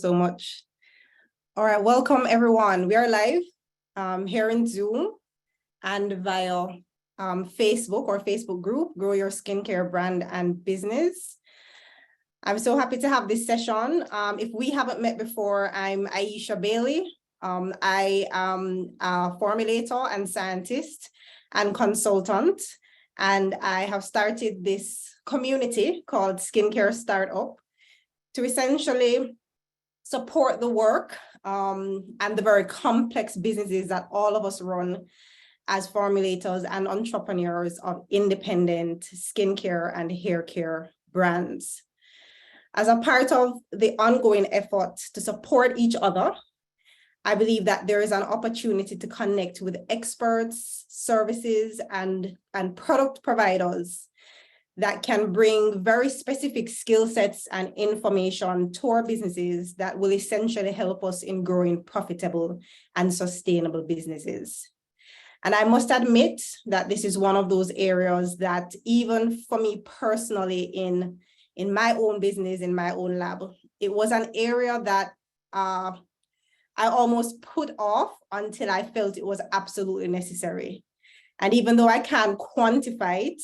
So much. All right, welcome everyone. We are live here in Zoom and via Facebook or Facebook group, Grow Your Skincare Brand and Business. I'm so happy to have this session. If we haven't met before, I'm Aisha Bailey. I am a formulator and scientist and consultant, and I have started this community called Skincare Startup to essentially support the work and the very complex businesses that all of us run as formulators and entrepreneurs of independent skincare and hair care brands. As a part of the ongoing effort to support each other, I believe that there is an opportunity to connect with experts, services, and product providers that can bring very specific skill sets and information to our businesses that will essentially help us in growing profitable and sustainable businesses. And I must admit that this is one of those areas that even for me personally in my own business, in my own lab, it was an area that I almost put off until I felt it was absolutely necessary. And even though I can't quantify it,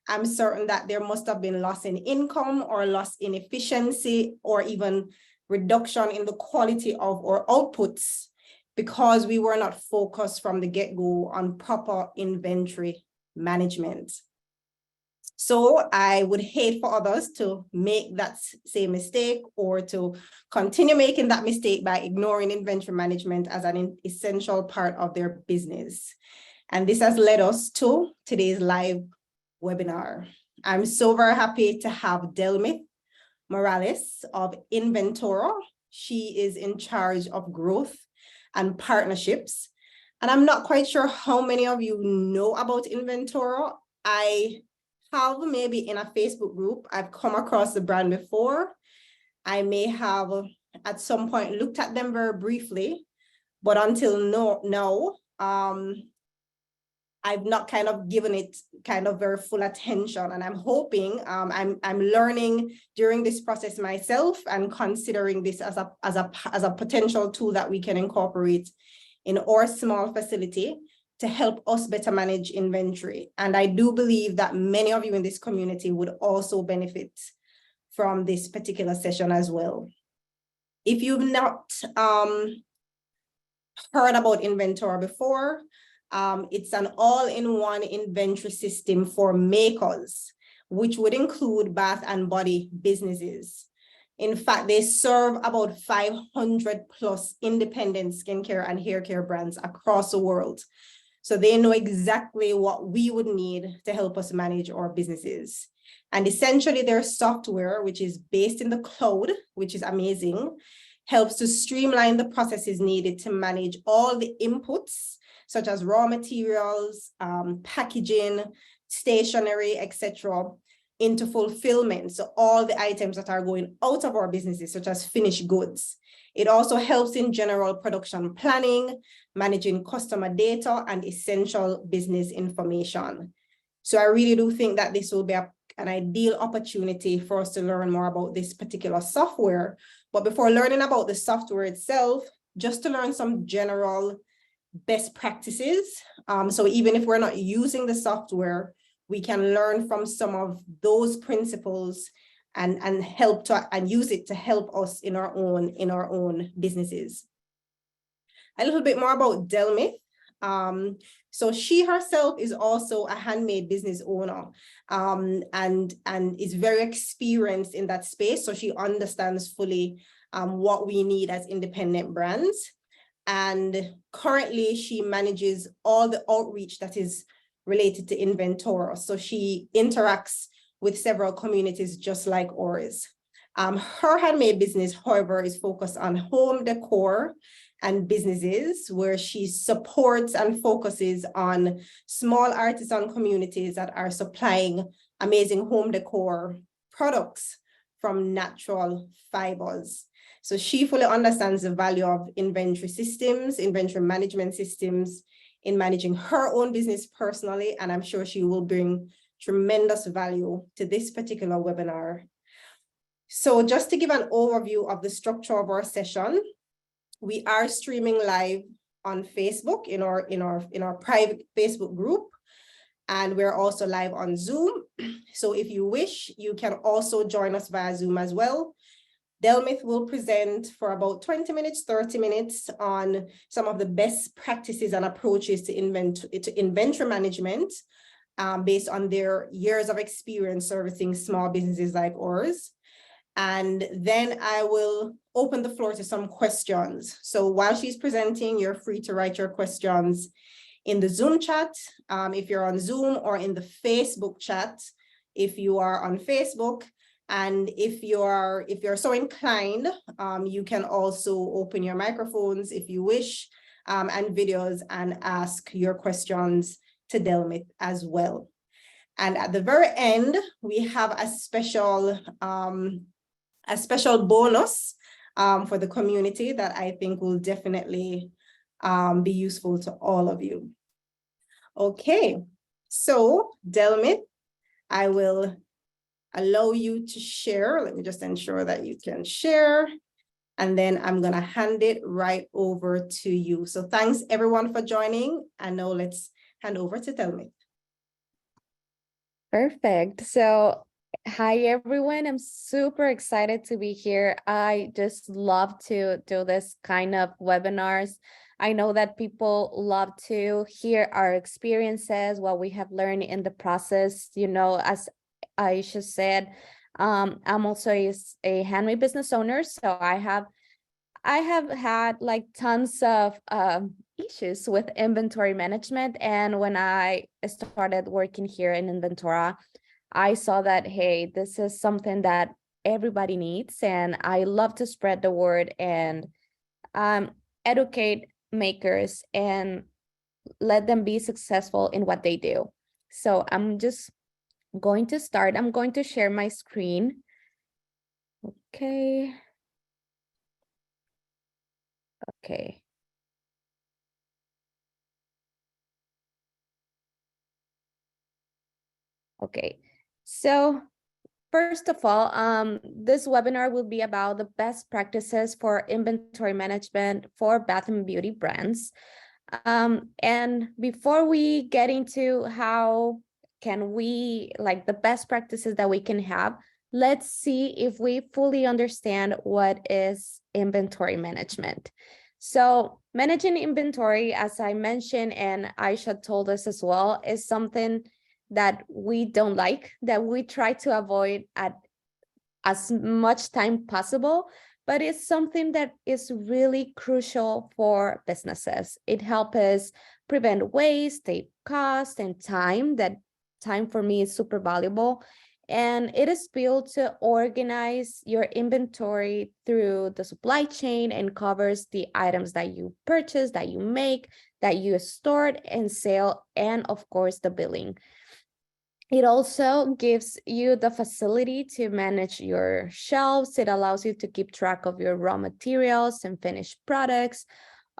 I'm certain that there must have been loss in income or loss in efficiency or even reduction in the quality of our outputs because we were not focused from the get-go on proper inventory management. So I would hate for others to make that same mistake or to continue making that mistake by ignoring inventory management as an essential part of their business. And this has led us to today's live webinar. I'm so very happy to have Delmith Morales of Inventora. She is in charge of growth and partnerships. And I'm not quite sure how many of you know about Inventora. I have maybe in a Facebook group, I've come across the brand before. I may have at some point looked at them very briefly, but until now, I've not kind of given it kind of very full attention, and I'm hoping I'm learning during this process myself and considering this as a potential tool that we can incorporate in our small facility to help us better manage inventory. And I do believe that many of you in this community would also benefit from this particular session as well. If you've not heard about Inventora before, it's an all-in-one inventory system for makers, which would include bath and body businesses. In fact, they serve about 500 plus independent skincare and hair care brands across the world. So they know exactly what we would need to help us manage our businesses. And essentially their software, which is based in the cloud, which is amazing, helps to streamline the processes needed to manage all the inputs such as raw materials, packaging, stationery, etc., into fulfillment. So all the items that are going out of our businesses, such as finished goods. It also helps in general production planning, managing customer data, and essential business information. So I really do think that this will be an ideal opportunity for us to learn more about this particular software. But before learning about the software itself, just to learn some general best practices. So even if we're not using the software, we can learn from some of those principles and help to and use it to help us in our own businesses. A little bit more about Delmith. So she herself is also a handmade business owner and is very experienced in that space. So she understands fully what we need as independent brands. And currently she manages all the outreach that is related to Inventora. So she interacts with several communities just like ours. Her handmade business, however, is focused on home decor and businesses where she supports and focuses on small artisan communities that are supplying amazing home decor products from natural fibers. So she fully understands the value of inventory systems, inventory management systems in managing her own business personally, and I'm sure she will bring tremendous value to this particular webinar. So just to give an overview of the structure of our session, we are streaming live on Facebook in our private Facebook group. And we're also live on Zoom. So if you wish, you can also join us via Zoom as well. Delmith will present for about 20 minutes, 30 minutes on some of the best practices and approaches to inventory management based on their years of experience servicing small businesses like ours. And then I will open the floor to some questions. So while she's presenting, you're free to write your questions in the Zoom chat, if you're on Zoom, or in the Facebook chat, if you are on Facebook. And if you're so inclined, you can also open your microphones if you wish, and videos, and ask your questions to Delmith as well. And at the very end, we have a special bonus for the community that I think will definitely be useful to all of you. Okay, so Delmith, I will allow you to share. Let me just ensure that you can share. And then I'm gonna hand it right over to you. So thanks everyone for joining. And now let's hand over to Delmith. Perfect. So hi everyone, I'm super excited to be here. I just love to do this kind of webinars. I know that people love to hear our experiences, what we have learned in the process. You know, as Aisha said, I'm also a handmade business owner, so I have had like tons of issues with inventory management. And when I started working here in Inventora, I saw that, hey, this is something that everybody needs. And I love to spread the word and educate makers and let them be successful in what they do. So I'm just going to start. I'm going to share my screen. Okay. Okay. Okay. So first of all, this webinar will be about the best practices for inventory management for bath and beauty brands. And before we get into how can we, like the best practices that we can have, let's see if we fully understand what is inventory management. So managing inventory, as I mentioned, and Aisha told us as well, is something that we don't like, that we try to avoid at as much time possible, but it's something that is really crucial for businesses. It helps us prevent waste, save cost, and time. That time for me is super valuable. And it is built to organize your inventory through the supply chain and covers the items that you purchase, that you make, that you store and sell, and of course, the billing. It also gives you the facility to manage your shelves. It allows you to keep track of your raw materials and finished products.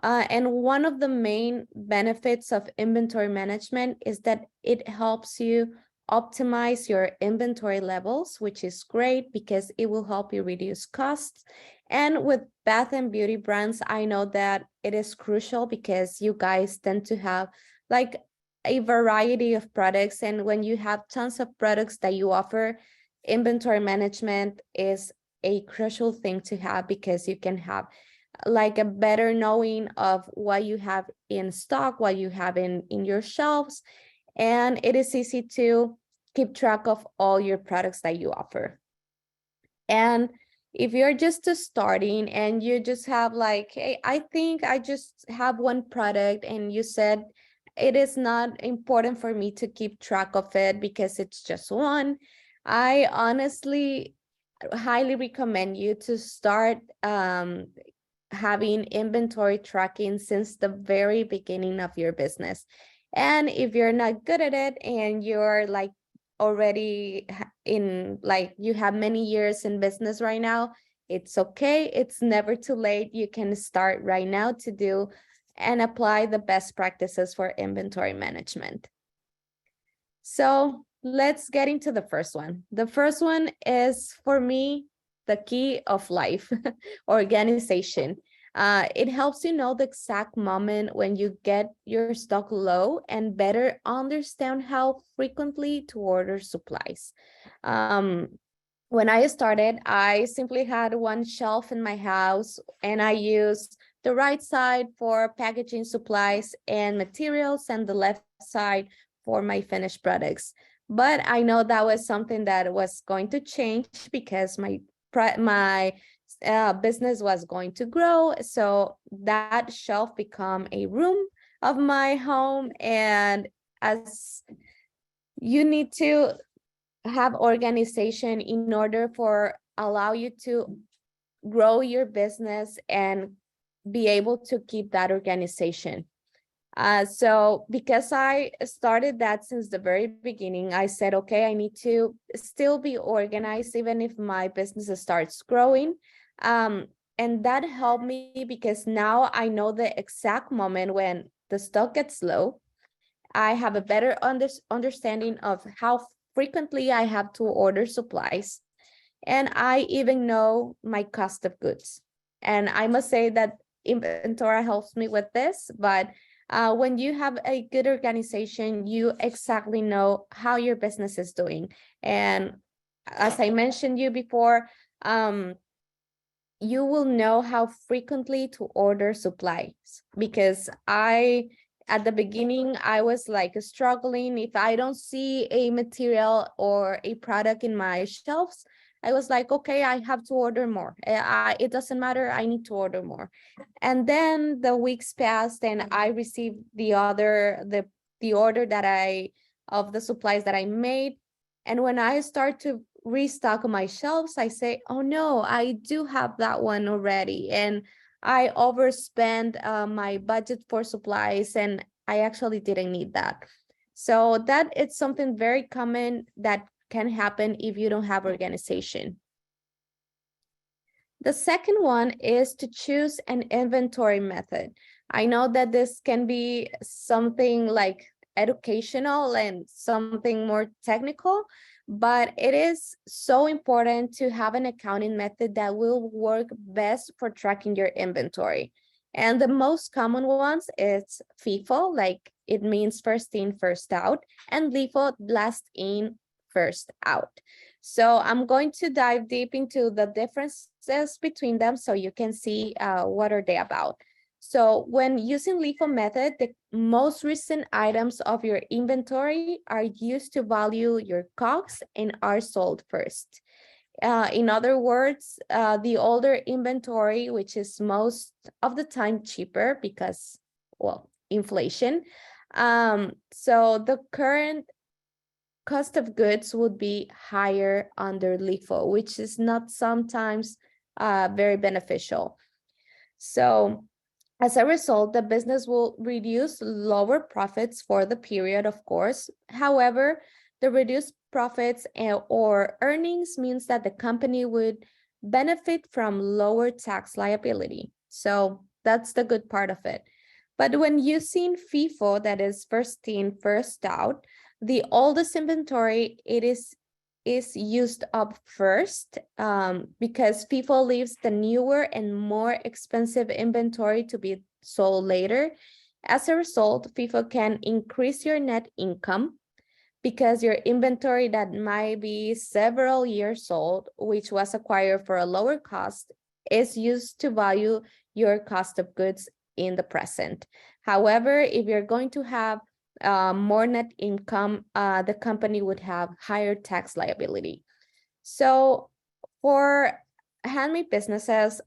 And one of the main benefits of inventory management is that it helps you optimize your inventory levels, which is great because it will help you reduce costs. And with bath and beauty brands, I know that it is crucial because you guys tend to have like a variety of products. And when you have tons of products that you offer, inventory management is a crucial thing to have because you can have like a better knowing of what you have in stock, what you have in your shelves. And it is easy to keep track of all your products that you offer. And if you're just starting and you just have like, hey, I think I just have one product, and you said, it is not important for me to keep track of it because it's just one, I honestly highly recommend you to start having inventory tracking since the very beginning of your business. And if you're not good at it and you're like already in like you have many years in business right now, it's okay. It's never too late. You can start right now to do and apply the best practices for inventory management. So let's get into the first one. The first one is, for me, the key of life, organization. It helps you know the exact moment when you get your stock low and better understand how frequently to order supplies. Um, when I started, I simply had one shelf in my house and I used the right side for packaging supplies and materials and the left side for my finished products. But I know that was something that was going to change because my business was going to grow. So that shelf become a room of my home. And as you need to have organization in order for allow you to grow your business and be able to keep that organization. So because I started that since the very beginning, I said, okay, I need to still be organized even if my business starts growing. And that helped me because now I know the exact moment when the stock gets low. I have a better understanding of how frequently I have to order supplies. And I even know my cost of goods. And I must say that Inventora helps me with this, but when you have a good organization, you exactly know how your business is doing. And as I mentioned you before, you will know how frequently to order supplies because at the beginning I was like struggling. If I don't see a material or a product in my shelves, I was like, okay, I have to order more. It doesn't matter, I need to order more. And then the weeks passed and I received the order that I of the supplies that I made. And when I start to restock my shelves, I say, oh no, I do have that one already. And I overspend my budget for supplies and I actually didn't need that. So that it's something very common that can happen if you don't have organization. The second one is to choose an inventory method. I know that this can be something like educational and something more technical, but it is so important to have an accounting method that will work best for tracking your inventory. And the most common ones is FIFO, like it means first in, first out, and LIFO, last in, first out. So I'm going to dive deep into the differences between them so you can see what are they about. So when using LIFO method, the most recent items of your inventory are used to value your COGS and are sold first. In other words, the older inventory, which is most of the time cheaper because, well, inflation. So the current cost of goods would be higher under LIFO, which is not sometimes very beneficial. So as a result, the business will reduce lower profits for the period, of course. However, the reduced profits or earnings means that the company would benefit from lower tax liability. So that's the good part of it. But when using FIFO, that is first in, first out, the oldest inventory is used up first because FIFO leaves the newer and more expensive inventory to be sold later. As a result, FIFO can increase your net income because your inventory that might be several years old, which was acquired for a lower cost, is used to value your cost of goods in the present. However, if you're going to have more net income, the company would have higher tax liability. So for handmade businesses,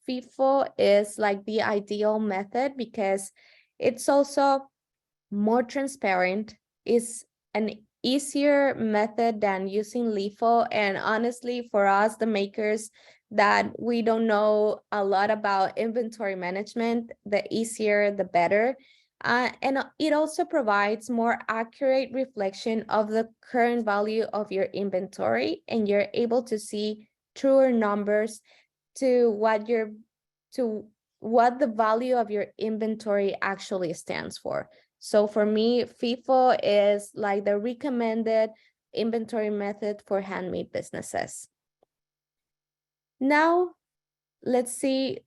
FIFO is like the ideal method because it's also more transparent, is an easier method than using LIFO. And honestly, for us, the makers that we don't know a lot about inventory management, the easier, the better. And it also provides more accurate reflection of the current value of your inventory, and you're able to see truer numbers to what the value of your inventory actually stands for. So for me, FIFO is like the recommended inventory method for handmade businesses. Now, let's see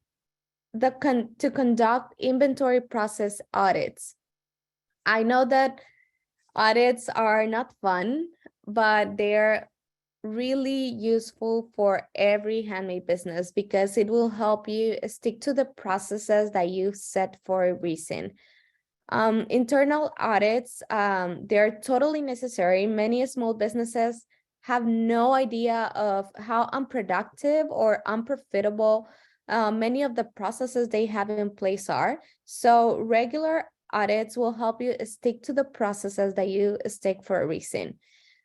to conduct inventory process audits. I know that audits are not fun, but they're really useful for every handmade business because it will help you stick to the processes that you set for a reason. Internal audits, they're totally necessary. Many small businesses have no idea of how unproductive or unprofitable many of the processes they have in place are. So regular audits will help you stick to the processes that you stick for a reason.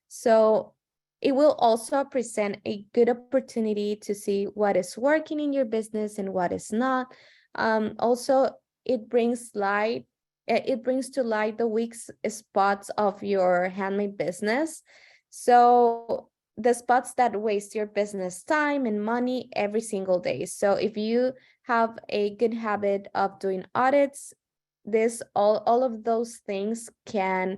So it will also present a good opportunity to see what is working in your business and what is not. Also, it brings to light the weak spots of your handmade business. So the spots that waste your business time and money every single day. So if you have a good habit of doing audits, all of those things can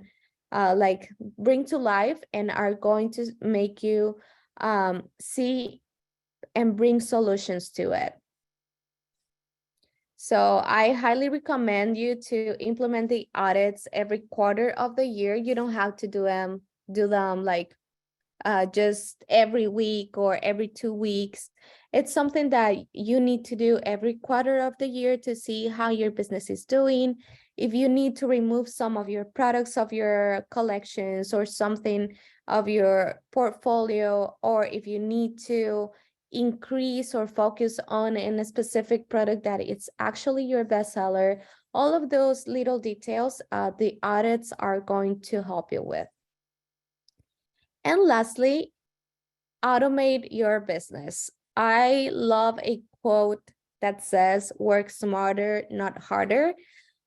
like bring to life and are going to make you see and bring solutions to it. So I highly recommend you to implement the audits every quarter of the year. You don't have to do them like just every week or every 2 weeks. It's something that you need to do every quarter of the year to see how your business is doing. If you need to remove some of your products of your collections or something of your portfolio, or if you need to increase or focus on in a specific product that it's actually your bestseller, all of those little details, the audits are going to help you with. And lastly, automate your business. I love a quote that says, work smarter, not harder.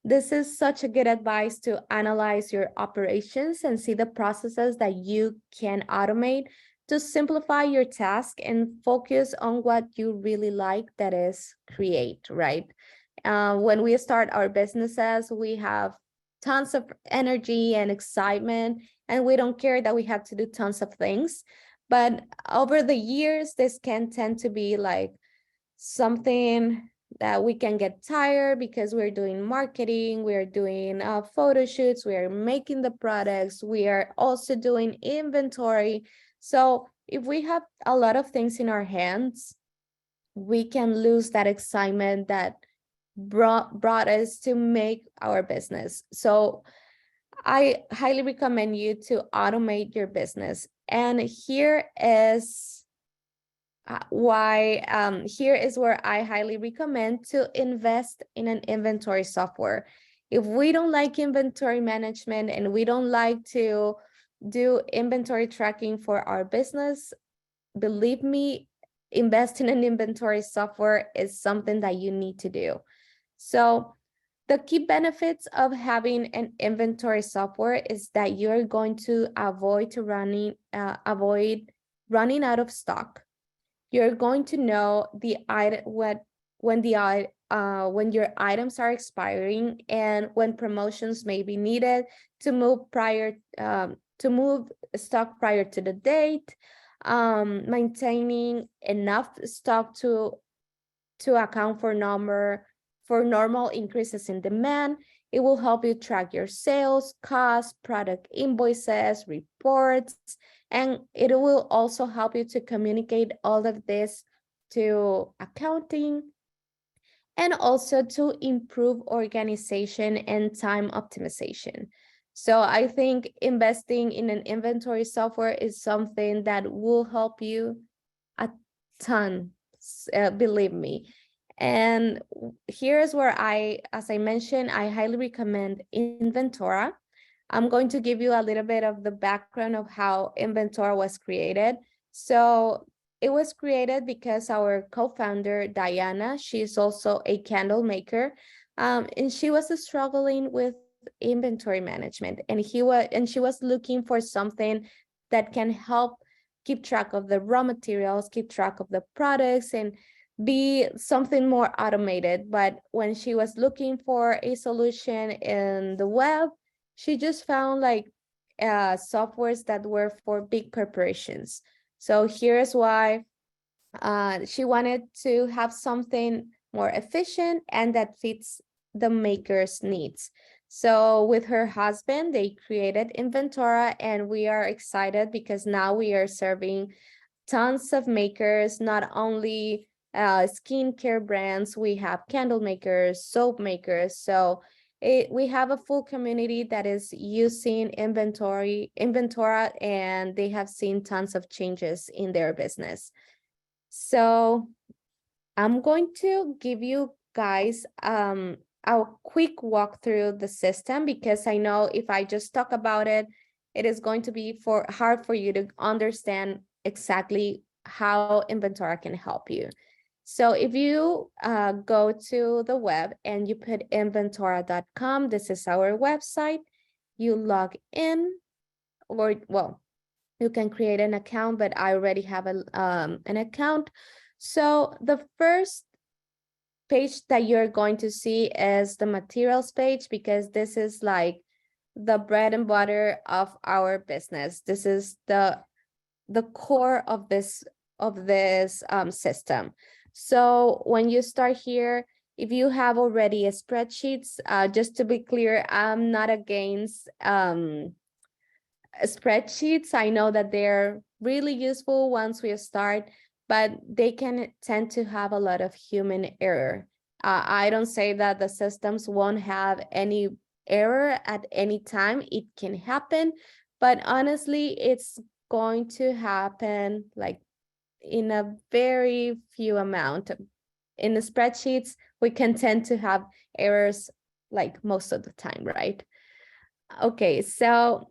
This is such a good advice to analyze your operations and see the processes that you can automate to simplify your task and focus on what you really like, that is create, right? When we start our businesses, we have tons of energy and excitement, and we don't care that we have to do tons of things. But over the years, this can tend to be like something that we can get tired because we're doing marketing, we're doing photo shoots, we are making the products, we are also doing inventory. So if we have a lot of things in our hands, we can lose that excitement that brought us to make our business. So I highly recommend you to automate your business. And here is here is where I highly recommend to invest in an inventory software. If we don't like inventory management and we don't like to do inventory tracking for our business, believe me, invest in an inventory software is something that you need to do. So the key benefits of having an inventory software is that you're going to avoid running out of stock. You're going to know the item when your items are expiring and when promotions may be needed to move stock prior to the date, maintaining enough stock to account for normal increases in demand. It will help you track your sales, costs, product invoices, reports, and it will also help you to communicate all of this to accounting and also to improve organization and time optimization. So I think investing in an inventory software is something that will help you a ton, believe me. And here's where as I mentioned, I highly recommend Inventora. I'm going to give you a little bit of the background of how Inventora was created. So it was created because our co-founder, Diana, she's also a candle maker, and she was struggling with inventory management, and she was looking for something that can help keep track of the raw materials, keep track of the products, and be something more automated. But when she was looking for a solution in the web, she just found like softwares that were for big corporations. So here's why She wanted to have something more efficient and that fits the maker's needs. So with her husband, they created Inventora, and we are excited because now we are serving tons of makers, not only skincare brands, we have candle makers, soap makers. So we have a full community that is using Inventora, and they have seen tons of changes in their business. So I'm going to give you guys a quick walkthrough the system, because I know if I just talk about it, it is going to be hard for you to understand exactly how Inventora can help you. So if you go to the web and you put inventora.com, this is our website, you log in, or well, you can create an account, but I already have an account. So the first page that you're going to see is the materials page, because this is like the bread and butter of our business. This is the core of this system. So when you start here, if you have already a spreadsheets, just to be clear, I'm not against spreadsheets. I know that they're really useful once we start, but they can tend to have a lot of human error. I don't say that the systems won't have any error at any time. It can happen, but honestly, it's going to happen like in a very few amount. In the spreadsheets, we can tend to have errors like most of the time, right? Okay, so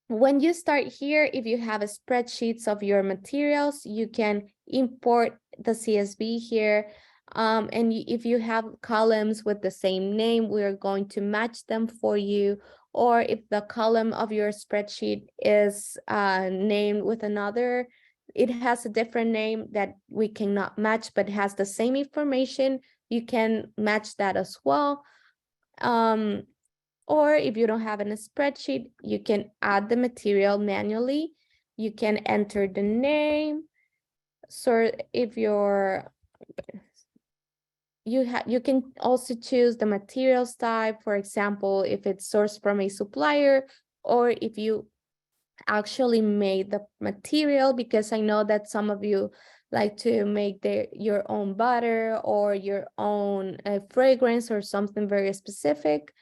when you start here, if you have a spreadsheets of your materials, you can import the CSV here. And if you have columns with the same name, we're going to match them for you. Or if the column of your spreadsheet is named with another, it has a different name that we cannot match, but has the same information, you can match that as well. Or if you don't have in a spreadsheet, you can add the material manually. You can enter the name. So if you can also choose the materials type, for example, if it's sourced from a supplier, or if you actually made the material, because I know that some of you like to make your own butter or your own fragrance or something very specific.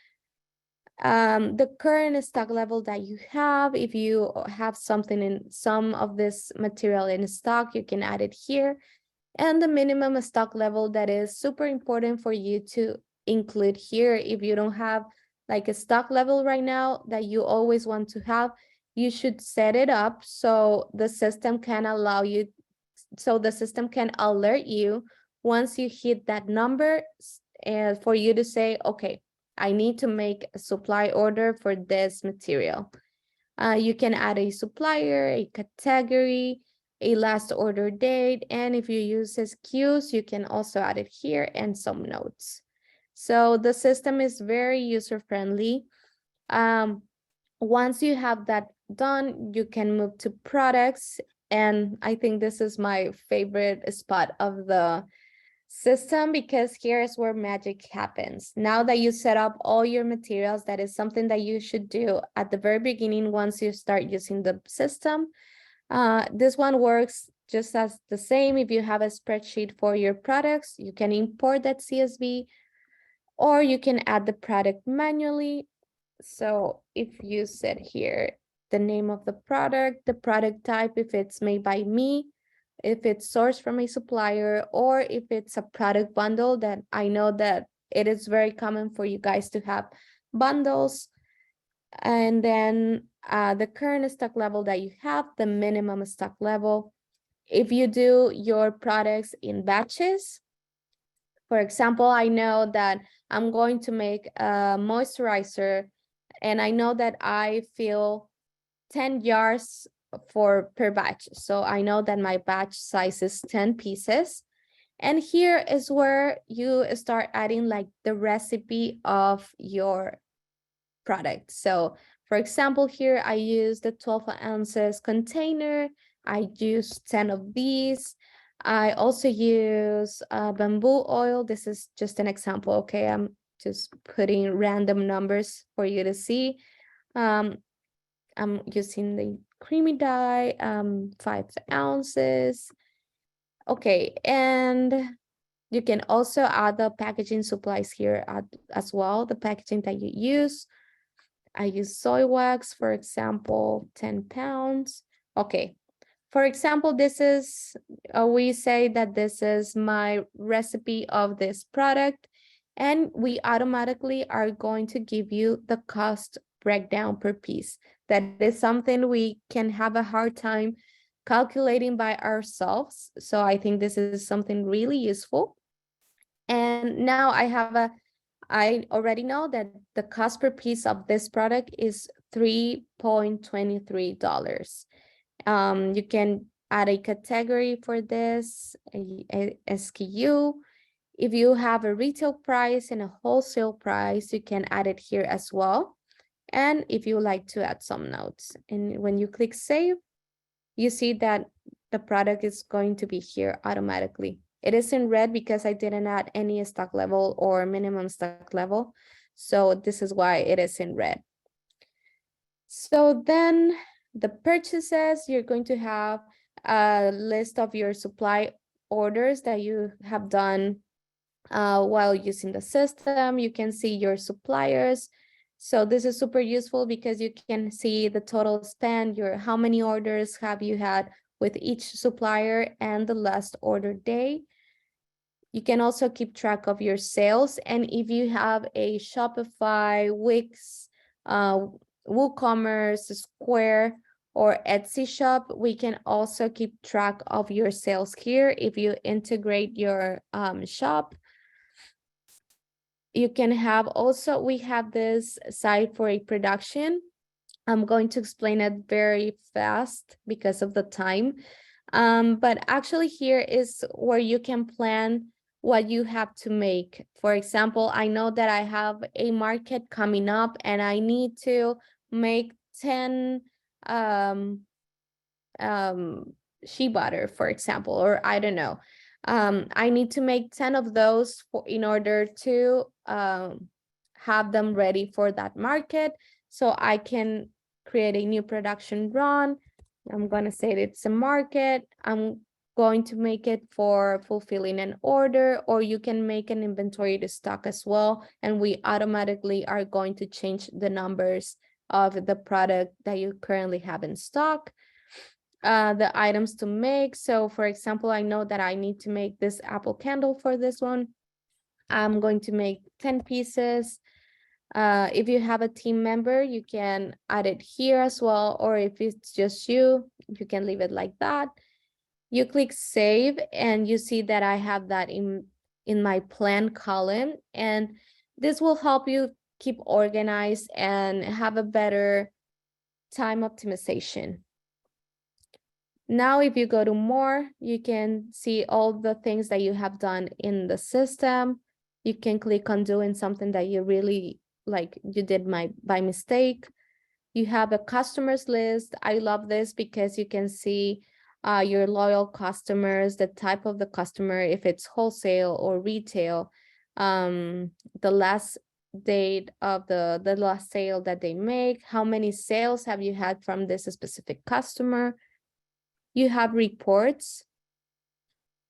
The current stock level that you have, if you have something in some of this material in stock, you can add it here. And the minimum stock level that is super important for you to include here. If you don't have like a stock level right now that you always want to have, you should set it up so the system can alert you once you hit that number, and for you to say, okay, I need to make a supply order for this material. You can add a supplier, a category, a last order date, and if you use SKUs, you can also add it here and some notes. So the system is very user-friendly. Once you have that done, you can move to products, and I think this is my favorite spot of the system, because here is where magic happens. Now that you set up all your materials, that is something that you should do at the very beginning once you start using the system. This one works just as the same. If you have a spreadsheet for your products, you can import that CSV, or you can add the product manually. So if you set here the name of the product type, if it's made by me, if it's sourced from a supplier, or if it's a product bundle, that I know that it is very common for you guys to have bundles. And then the current stock level that you have, the minimum stock level. If you do your products in batches, for example, I know that I'm going to make a moisturizer, and I know that I fill 10 jars per batch. So I know that my batch size is 10 pieces. And here is where you start adding like the recipe of your product. So for example, here I use the 12 ounces container. I use 10 of these. I also use bamboo oil. This is just an example, okay? I'm just putting random numbers for you to see. I'm using the creamy dye, 5 ounces. Okay, and you can also add the packaging supplies here as well, the packaging that you use. I use soy wax, for example, 10 pounds. Okay, for example, this is, we say that this is my recipe of this product, and we automatically are going to give you the cost breakdown per piece. That is something we can have a hard time calculating by ourselves. So I think this is something really useful. And now I already know that the cost per piece of this product is $3.23. You can add a category for this, a SKU. If you have a retail price and a wholesale price, you can add it here as well. And if you like to add some notes, and when you click save, you see that the product is going to be here automatically. It is in red because I didn't add any stock level or minimum stock level. So this is why it is in red. So then the purchases, you're going to have a list of your supply orders that you have done while using the system. You can see your suppliers. So this is super useful because you can see the total spend, how many orders have you had with each supplier and the last order day. You can also keep track of your sales. And if you have a Shopify, Wix, WooCommerce, Square, or Etsy shop, we can also keep track of your sales here. If you integrate your shop, you can have also, we have this site for a production. I'm going to explain it very fast because of the time. But actually here is where you can plan what you have to make. For example, I know that I have a market coming up and I need to make 10 um, shea butter, for example, or I don't know. I need to make 10 of those in order to have them ready for that market. So I can create a new production run. I'm going to say it's a market. I'm going to make it for fulfilling an order, or you can make an inventory to stock as well. And we automatically are going to change the numbers of the product that you currently have in stock. The items to make. So for example, I know that I need to make this apple candle for this one. I'm going to make 10 pieces. If you have a team member, you can add it here as well. Or if it's just you can leave it like that. You click save and you see that I have that in my plan column. And this will help you keep organized and have a better time optimization. Now, if you go to more, you can see all the things that you have done in the system. You can click on doing something that you really like, you did by mistake. You have a customers list. I love this because you can see your loyal customers, the type of the customer, if it's wholesale or retail, the last date of the last sale that they make, how many sales have you had from this specific customer. You have reports.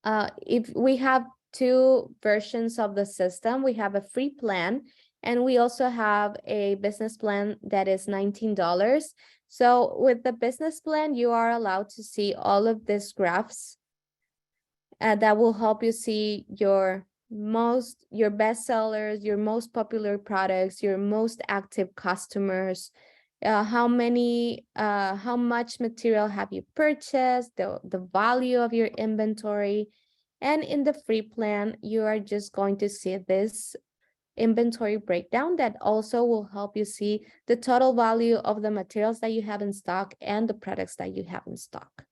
If we have two versions of the system, we have a free plan and we also have a business plan that is $19. So with the business plan, you are allowed to see all of these graphs that will help you see your best sellers, your most popular products, your most active customers, how much material have you purchased, the value of your inventory. And in the free plan, you are just going to see this inventory breakdown that also will help you see the total value of the materials that you have in stock and the products that you have in stock.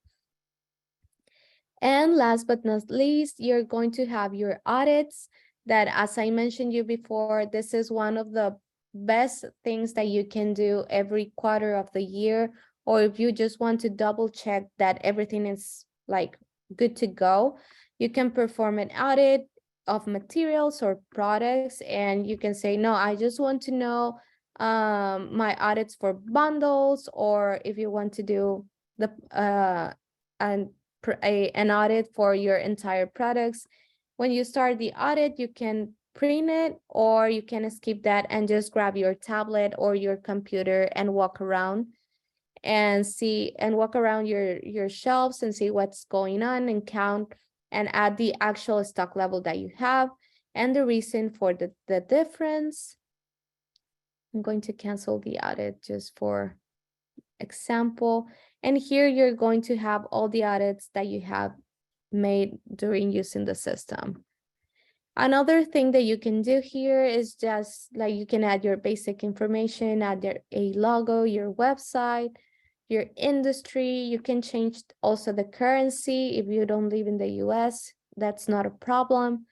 And last but not least, you're going to have your audits that, as I mentioned you before, this is one of the best things that you can do every quarter of the year, or if you just want to double check that everything is like good to go. You can perform an audit of materials or products, and you can say, no, I just want to know my audits for bundles, or if you want to do the an audit for your entire products. When you start the audit, you can print it, or you can skip that and just grab your tablet or your computer and walk around and see and walk around your shelves and see what's going on and count and add the actual stock level that you have and the reason for the difference. I'm going to cancel the audit just for example. And here you're going to have all the audits that you have made during using the system. Another thing that you can do here is just like you can add your basic information, add a logo, your website, your industry. You can change also the currency if you don't live in the US. That's not a problem.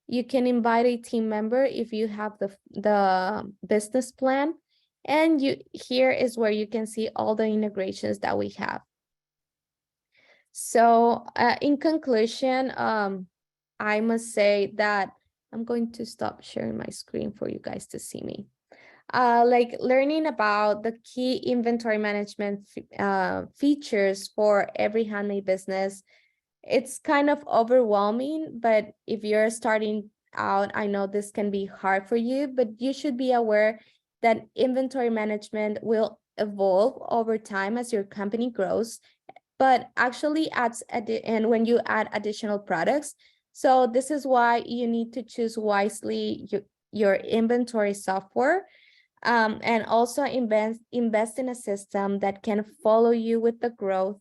You can invite a team member if you have the business plan. And here is where you can see all the integrations that we have. So in conclusion, I must say that I'm going to stop sharing my screen for you guys to see me. Like learning about the key inventory management features for every handmade business, it's kind of overwhelming, but if you're starting out, I know this can be hard for you, but you should be aware that inventory management will evolve over time as your company grows, but actually adds and when you add additional products. So this is why you need to choose wisely your inventory software, and also invest in a system that can follow you with the growth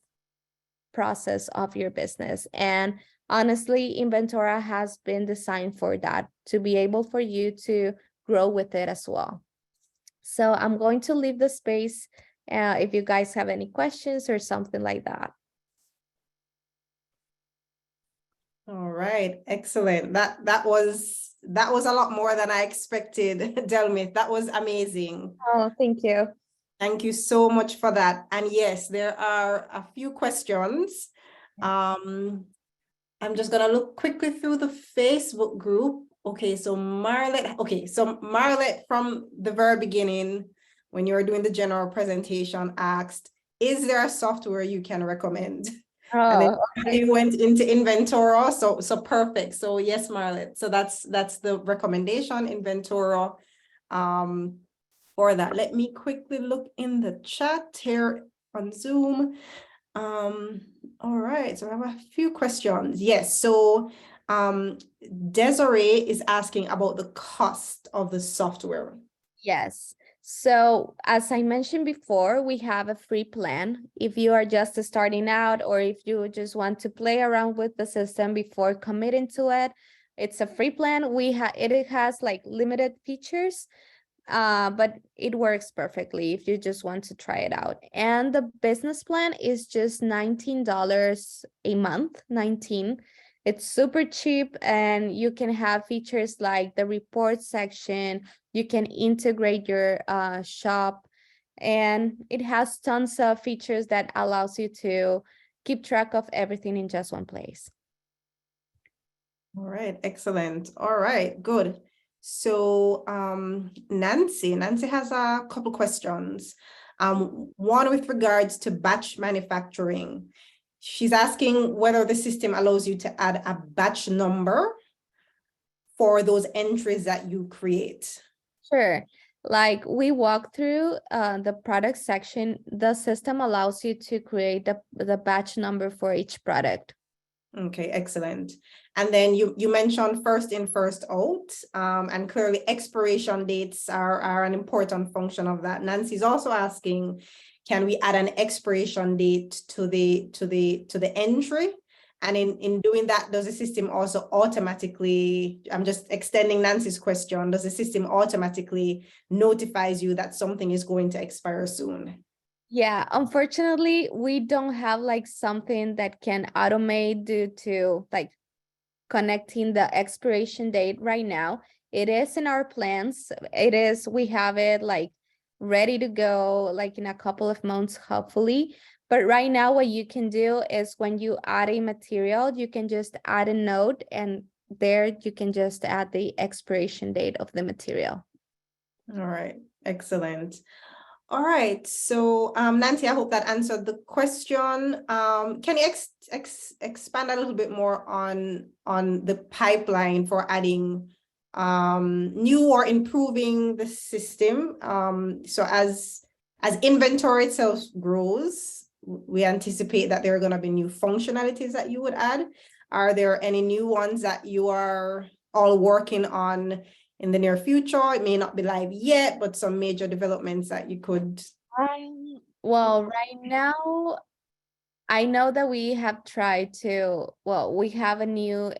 process of your business. And honestly, Inventora has been designed for that, to be able for you to grow with it as well. So I'm going to leave the space if you guys have any questions or something like that. All right, excellent. That was a lot more than I expected, Delmith. That was amazing. Oh, thank you. Thank you so much for that. And yes, there are a few questions. I'm just gonna look quickly through the Facebook group. Okay, so Marlet from the very beginning, when you were doing the general presentation, asked, is there a software you can recommend? And then you went into Inventora, so perfect. So yes, Marlet. So that's the recommendation, Inventora, for that. Let me quickly look in the chat here on Zoom. All right, so I have a few questions. Yes, so Desiree is asking about the cost of the software. Yes. So as I mentioned before, we have a free plan. If you are just starting out, or if you just want to play around with the system before committing to it, it's a free plan. It has like limited features, but it works perfectly if you just want to try it out. And the business plan is just $19 a month, 19. It's super cheap, and you can have features like the report section. You can integrate your shop, and it has tons of features that allows you to keep track of everything in just one place. All right, excellent. All right, good. So Nancy has a couple questions. One with regards to batch manufacturing. She's asking whether the system allows you to add a batch number for those entries that you create. Sure. Like we walk through the product section, the system allows you to create the batch number for each product. Okay, excellent. And then you mentioned first in, first out, and clearly expiration dates are an important function of that. Nancy's also asking, can we add an expiration date to the entry? And in doing that, does the system also automatically, I'm just extending Nancy's question, does the system automatically notifies you that something is going to expire soon? Yeah, unfortunately, we don't have like something that can automate due to like connecting the expiration date right now. It is in our plans. We have it like ready to go like in a couple of months, hopefully. But right now, what you can do is when you add a material, you can just add a note, and there you can just add the expiration date of the material. All right, excellent. All right, so Nancy, I hope that answered the question. Can you expand a little bit more on the pipeline for adding new or improving the system? So as inventory itself grows, we anticipate that there are going to be new functionalities that you would add. Are there any new ones that you are all working on in the near future? It may not be live yet, but some major developments that you could. Well, right now, I know that we have tried to, well, we have a new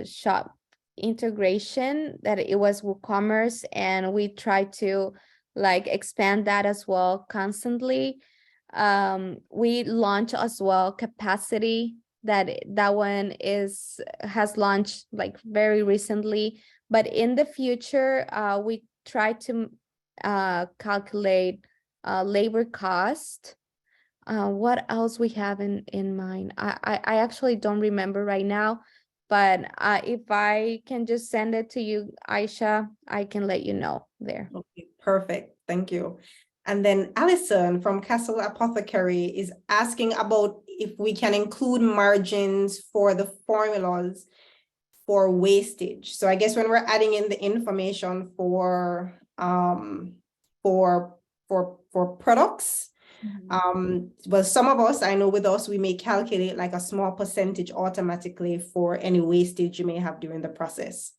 shop integration that it was WooCommerce, and we try to like expand that as well constantly. We launch as well capacity, that one has launched like very recently, but in the future, we try to calculate labor cost. What else we have in mind? I actually don't remember right now, but if I can just send it to you, Aisha, I can let you know there. Okay, perfect. Thank you. And then Allison from Castle Apothecary is asking about if we can include margins for the formulas for wastage. So I guess when we're adding in the information for products, well, some of us, I know with us, we may calculate like a small percentage automatically for any wastage you may have during the process.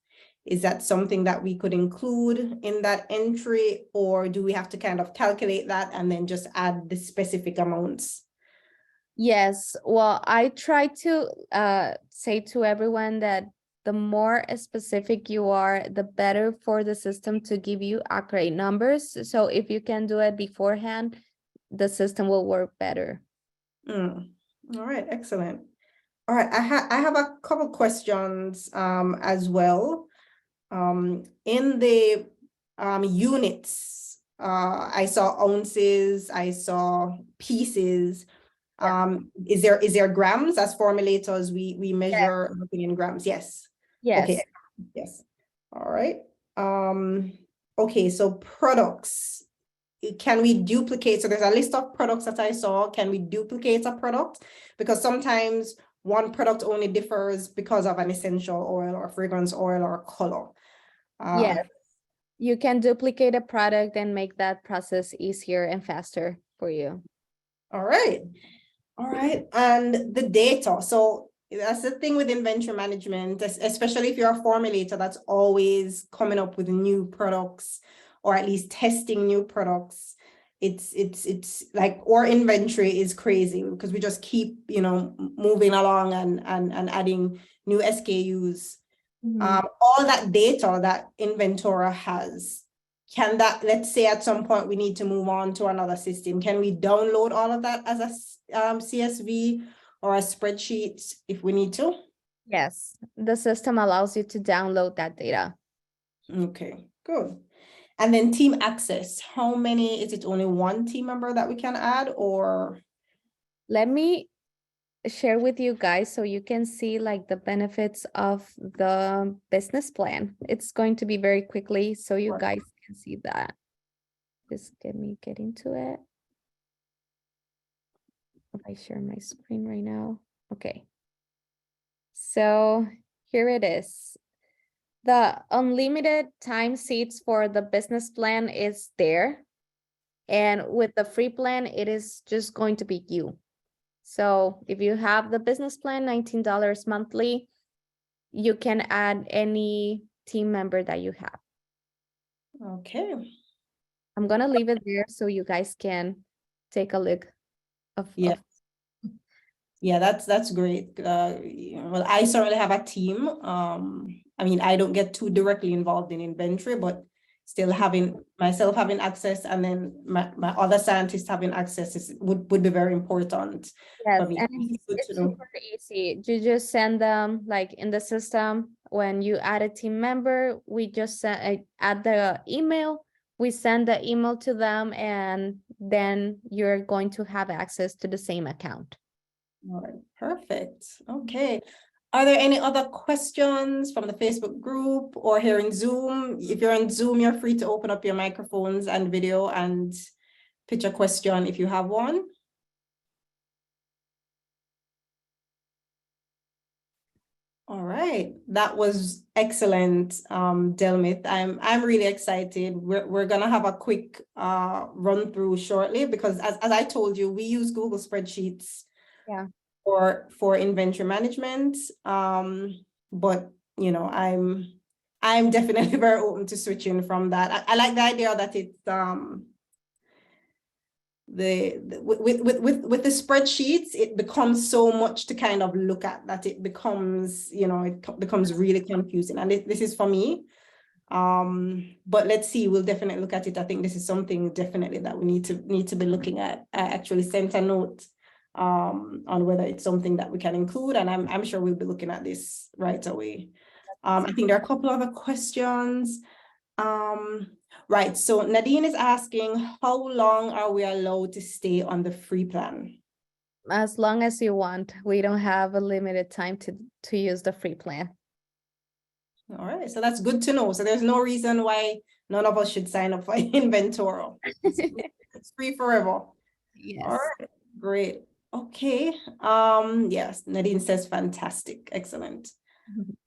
Is that something that we could include in that entry, or do we have to kind of calculate that and then just add the specific amounts? Yes, well, I try to say to everyone that the more specific you are, the better for the system to give you accurate numbers. So if you can do it beforehand, the system will work better. All right, excellent. All right, I have a couple questions as well. In the units, I saw ounces, I saw pieces. Is there grams? As formulators, we measure everything in grams. Yes. Yes. Okay. Yes. All right. Okay, so products. Can we duplicate? So there's a list of products that I saw. Can we duplicate a product? Because sometimes one product only differs because of an essential oil or fragrance oil or color. Yes, you can duplicate a product and make that process easier and faster for you. All right. All right. And the data. So that's the thing with inventory management, especially if you're a formulator that's always coming up with new products or at least testing new products. It's like our inventory is crazy because we just keep, moving along and adding new SKUs. All that data that Inventora has, can that, let's say at some point we need to move on to another system, can we download all of that as a CSV or a spreadsheet if we need to? Yes, the system allows you to download that data. Okay, good. And then team access, how many, is it only one team member that we can add, or? Let me share with you guys so you can see like the benefits of the business plan. It's going to be very quickly so you guys can see that. Just get into it. If I share my screen right now. Okay. So here it is. The unlimited time seats for the business plan is there. And with the free plan, it is just going to be you. So if you have the business plan, $19 monthly, you can add any team member that you have. Okay. I'm going to leave it there so you guys can take a look of. Yeah, that's great. Well, I certainly have a team. I mean, I don't get too directly involved in inventory, but still having access, and then my other scientists having access would be very important. Yes, for me. and it's super easy. You just send them like in the system. When you add a team member, we just add the email. We send the email to them, and then you're going to have access to the same account. All right, perfect. Okay. Are there any other questions from the Facebook group or here in Zoom? If you're on Zoom, you're free to open up your microphones and video and pitch a question if you have one. All right, that was excellent, Delmith. I'm really excited. We're gonna have a quick run through shortly because as I told you, we use Google spreadsheets for inventory management. But you know, I'm definitely very open to switching from that. I like the idea that it's with the spreadsheets, it becomes so much to kind of look at that it becomes, you know, it becomes really confusing. And this is for me. But let's see, we'll definitely look at it. I think this is something definitely that we need to be looking at. I actually sent a note on whether it's something that we can include, and I'm sure we'll be looking at this right away. I think there are a couple other questions. Right, so Nadine is asking, how long are we allowed to stay on the free plan? As long as you want. We don't have a limited time to use the free plan. All right, so that's good to know. So there's no reason why none of us should sign up for Inventora. It's free forever. Yes. All right, great. Okay. Yes, Nadine says fantastic. Excellent.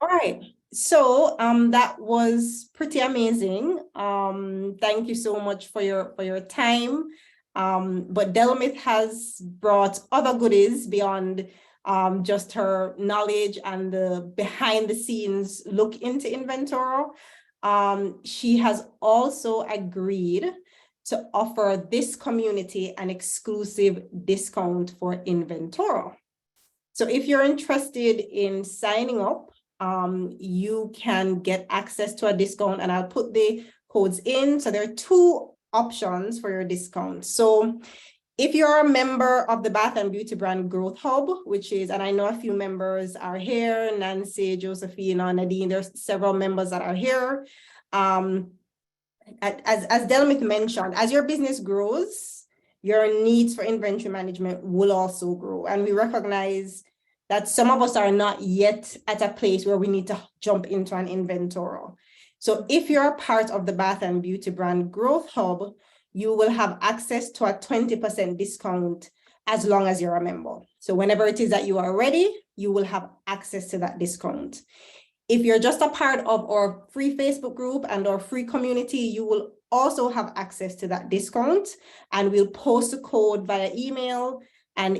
All right. So that was pretty amazing. Thank you so much for your time. But Delmith has brought other goodies beyond just her knowledge and the behind the scenes look into Inventora. She has also agreed to offer this community an exclusive discount for Inventora. So if you're interested in signing up, you can get access to a discount, and I'll put the codes in. So there are two options for your discount. So if you're a member of the Bath and Beauty Brand Growth Hub, which is, and I know a few members are here, Nancy, Josephina, Nadine, there's several members that are here. As Delmith mentioned, as your business grows, your needs for inventory management will also grow. And we recognize that some of us are not yet at a place where we need to jump into an Inventora. So if you're a part of the Bath and Beauty Brand Growth Hub, you will have access to a 20% discount as long as you're a member. So whenever it is that you are ready, you will have access to that discount. If you're just a part of our free Facebook group and our free community, you will also have access to that discount, and we'll post a code via email and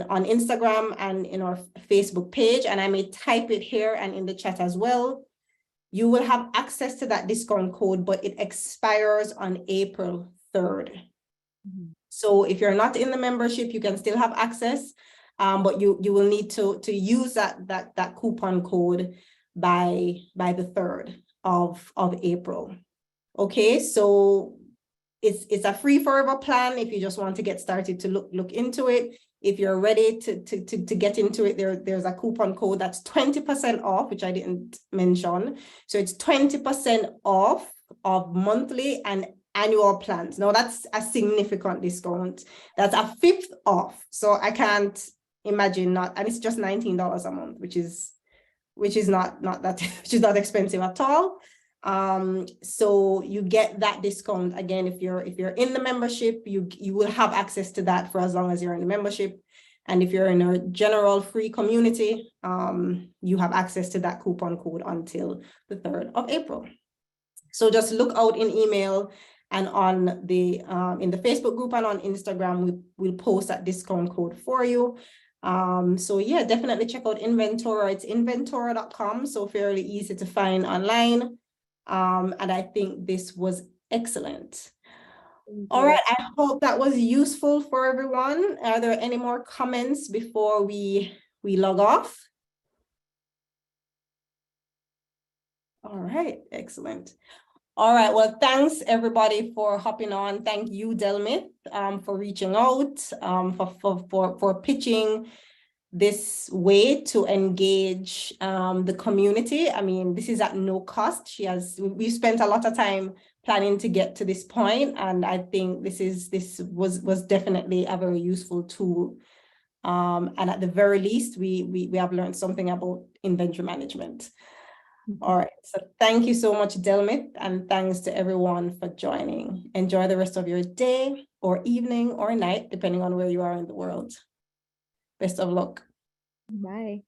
on Instagram and in our Facebook page, and I may type it here and in the chat as well. You will have access to that discount code, but it expires on April 3rd. Mm-hmm. So if you're not in the membership, you can still have access, but you will need to use that coupon code by the 3rd of April. Okay, so it's a free forever plan if you just want to get started to look into it. If you're ready to get into it, there's a coupon code that's 20% off, which I didn't mention. So it's 20% off of monthly and annual plans. Now that's a significant discount. That's a fifth off. So I can't imagine not, and it's just $19 a month, which is not that which is not expensive at all. So you get that discount again if you're in the membership. You will have access to that for as long as you're in the membership, and if you're in a general free community, you have access to that coupon code until the 3rd of April. So just look out in email and on the in the Facebook group and on Instagram. We'll post that discount code for you. So yeah, definitely check out Inventora. It's inventora.com, so fairly easy to find online. And I think this was excellent. All right, I hope that was useful for everyone. Are there any more comments before we log off? All right, excellent. All right, well, thanks everybody for hopping on. Thank you, Delmith, for reaching out, for pitching this way to engage the community. I mean, this is at no cost. We spent a lot of time planning to get to this point, and I think this was definitely a very useful tool. And at the very least, we have learned something about inventory management. All right, so thank you so much, Delmith, and thanks to everyone for joining. Enjoy the rest of your day or evening or night, depending on where you are in the world. Best of luck. Bye.